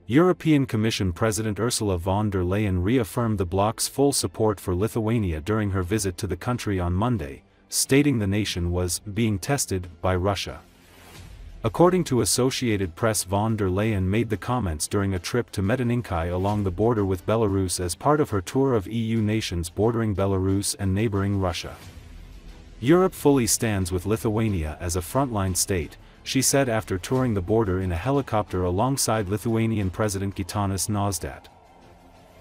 European Commission President Ursula von der Leyen reaffirmed the bloc's full support for Lithuania during her visit to the country on Monday, stating the nation was being tested by Russia. According to Associated Press, von der Leyen made the comments during a trip to Medininkai along the border with Belarus as part of her tour of EU nations bordering Belarus and neighboring Russia. Europe fully stands with Lithuania as a frontline state, she said after touring the border in a helicopter alongside Lithuanian President Gitanas Nausedaat.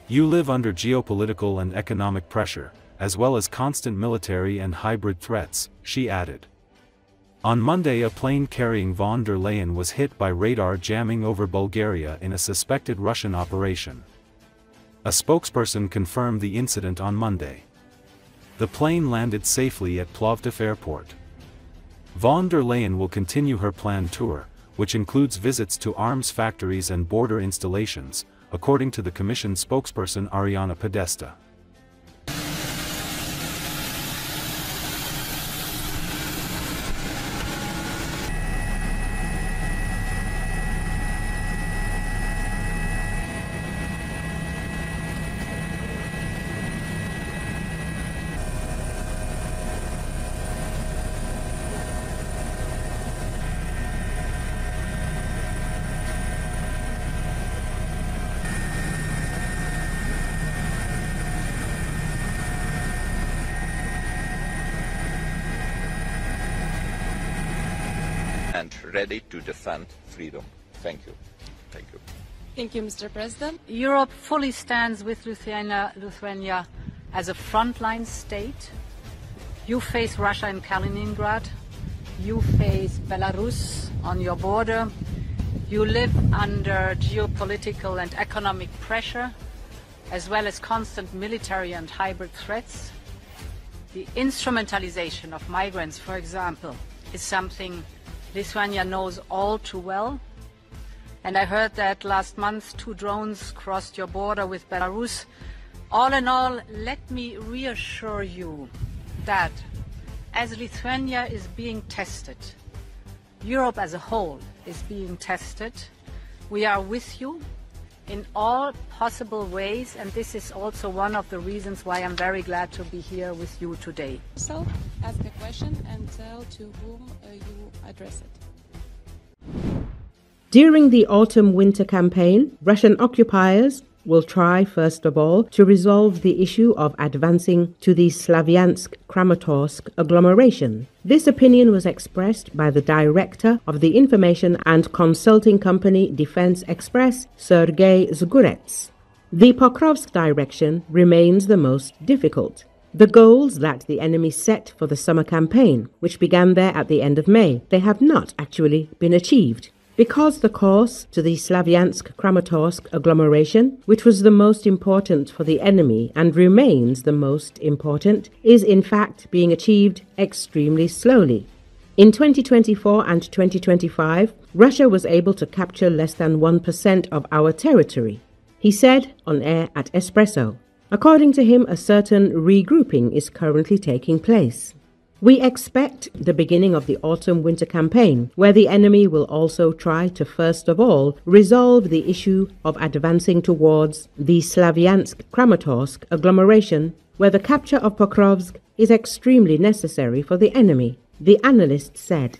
You live under geopolitical and economic pressure, as well as constant military and hybrid threats, she added. On Monday, a plane carrying von der Leyen was hit by radar jamming over Bulgaria in a suspected Russian operation. A spokesperson confirmed the incident on Monday. The plane landed safely at Plovdiv airport. Von der Leyen will continue her planned tour, which includes visits to arms factories and border installations, according to the Commission spokesperson Ariana Podesta. And ready to defend freedom. Thank you. Thank you. Thank you, Mr. President. Europe fully stands with Lithuania as a frontline state. You face Russia in Kaliningrad. You face Belarus on your border. You live under geopolitical and economic pressure, as well as constant military and hybrid threats. The instrumentalization of migrants, for example, is something Lithuania knows all too well. And I heard that last month 2 drones crossed your border with Belarus. All in all, let me reassure you that as Lithuania is being tested, Europe as a whole is being tested, we are with you in all possible ways, and this is also one of the reasons why I'm very glad to be here with you today. So, ask a question and tell to whom you address it. During the autumn-winter campaign, Russian occupiers will try, first of all, to resolve the issue of advancing to the Slavyansk-Kramatorsk agglomeration. This opinion was expressed by the director of the information and consulting company Defense Express, Sergei Zgurets. The Pokrovsk direction remains the most difficult. The goals that the enemy set for the summer campaign, which began there at the end of May, they have not actually been achieved. Because the course to the Slavyansk-Kramatorsk agglomeration, which was the most important for the enemy and remains the most important, is in fact being achieved extremely slowly. In 2024 and 2025, Russia was able to capture less than 1% of our territory, he said on air at Espresso. According to him, a certain regrouping is currently taking place. We expect the beginning of the autumn-winter campaign, where the enemy will also try to first of all resolve the issue of advancing towards the Slavyansk-Kramatorsk agglomeration, where the capture of Pokrovsk is extremely necessary for the enemy, the analyst said.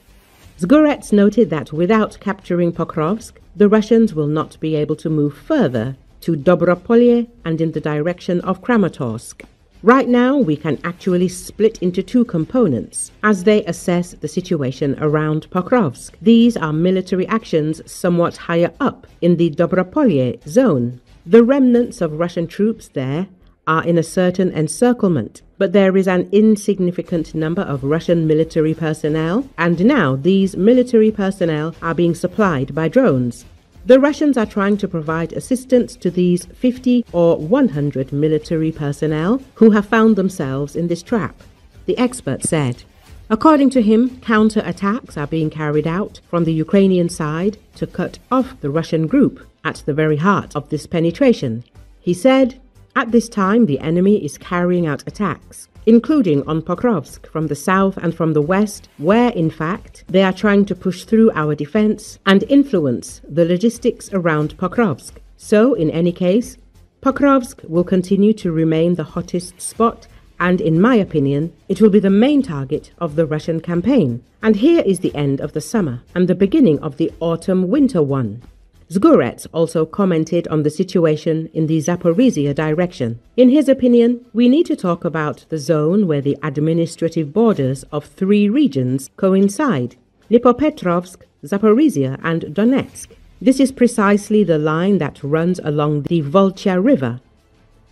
Zgurets noted that without capturing Pokrovsk, the Russians will not be able to move further to Dobropolye and in the direction of Kramatorsk. Right now, we can actually split into 2 components as they assess the situation around Pokrovsk. These are military actions somewhat higher up in the Dobropolye zone. The remnants of Russian troops there are in a certain encirclement, but there is an insignificant number of Russian military personnel, and now these military personnel are being supplied by drones. The Russians are trying to provide assistance to these 50 or 100 military personnel who have found themselves in this trap, the expert said. According to him, counter-attacks are being carried out from the Ukrainian side to cut off the Russian group at the very heart of this penetration. He said, at this time the enemy is carrying out attacks including on Pokrovsk from the south and from the west, where, in fact, they are trying to push through our defense and influence the logistics around Pokrovsk. So, in any case, Pokrovsk will continue to remain the hottest spot, and in my opinion, it will be the main target of the Russian campaign. And here is the end of the summer and the beginning of the autumn-winter one. Zgurets also commented on the situation in the Zaporizhia direction. In his opinion, we need to talk about the zone where the administrative borders of 3 regions coincide: Dnipropetrovsk, Zaporizhia and Donetsk. This is precisely the line that runs along the Volcha River,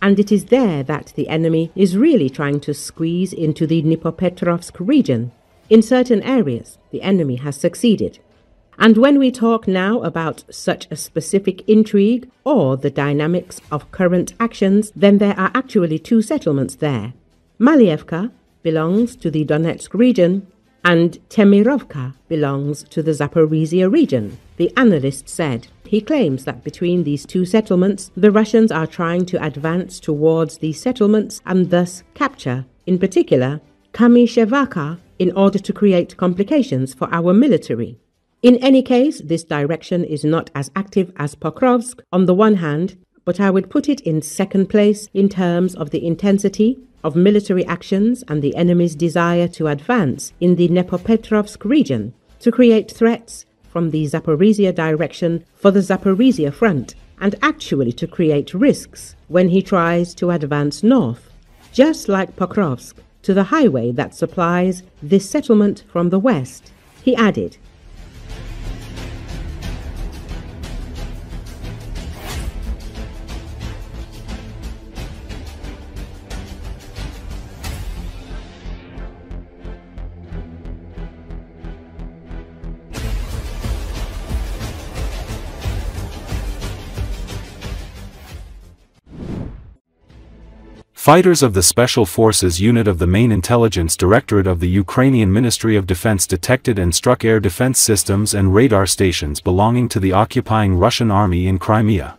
and it is there that the enemy is really trying to squeeze into the Dnipropetrovsk region. In certain areas, the enemy has succeeded. And when we talk now about such a specific intrigue or the dynamics of current actions, then there are actually 2 settlements there. Malievka belongs to the Donetsk region and Temirovka belongs to the Zaporizhia region, the analyst said. He claims that between these 2 settlements, the Russians are trying to advance towards these settlements and thus capture, in particular, Kamyshevaka, in order to create complications for our military. In any case, this direction is not as active as Pokrovsk on the one hand, but I would put it in second place in terms of the intensity of military actions and the enemy's desire to advance in the Dnipropetrovsk region to create threats from the Zaporizhia direction for the Zaporizhia front, and actually to create risks when he tries to advance north, just like Pokrovsk, to the highway that supplies this settlement from the west. He added, Fighters of the Special Forces Unit of the Main Intelligence Directorate of the Ukrainian Ministry of Defense detected and struck air defense systems and radar stations belonging to the occupying Russian army in Crimea.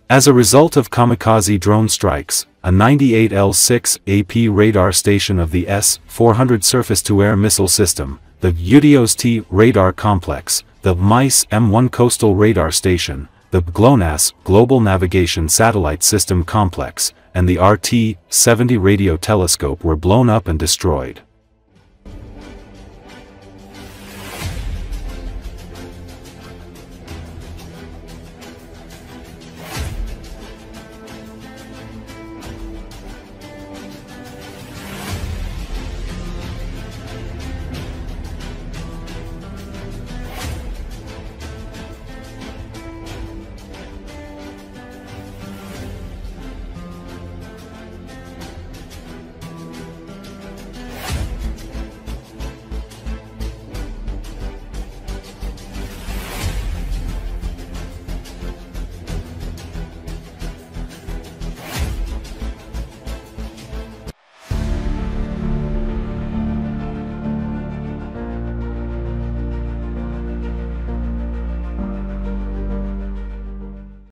As a result of kamikaze drone strikes, a 98L6 AP radar station of the S-400 surface-to-air missile system, the Udios-T radar complex, the MICE M1 coastal radar station, the GLONASS Global Navigation Satellite System complex, and the RT-70 radio telescope were blown up and destroyed.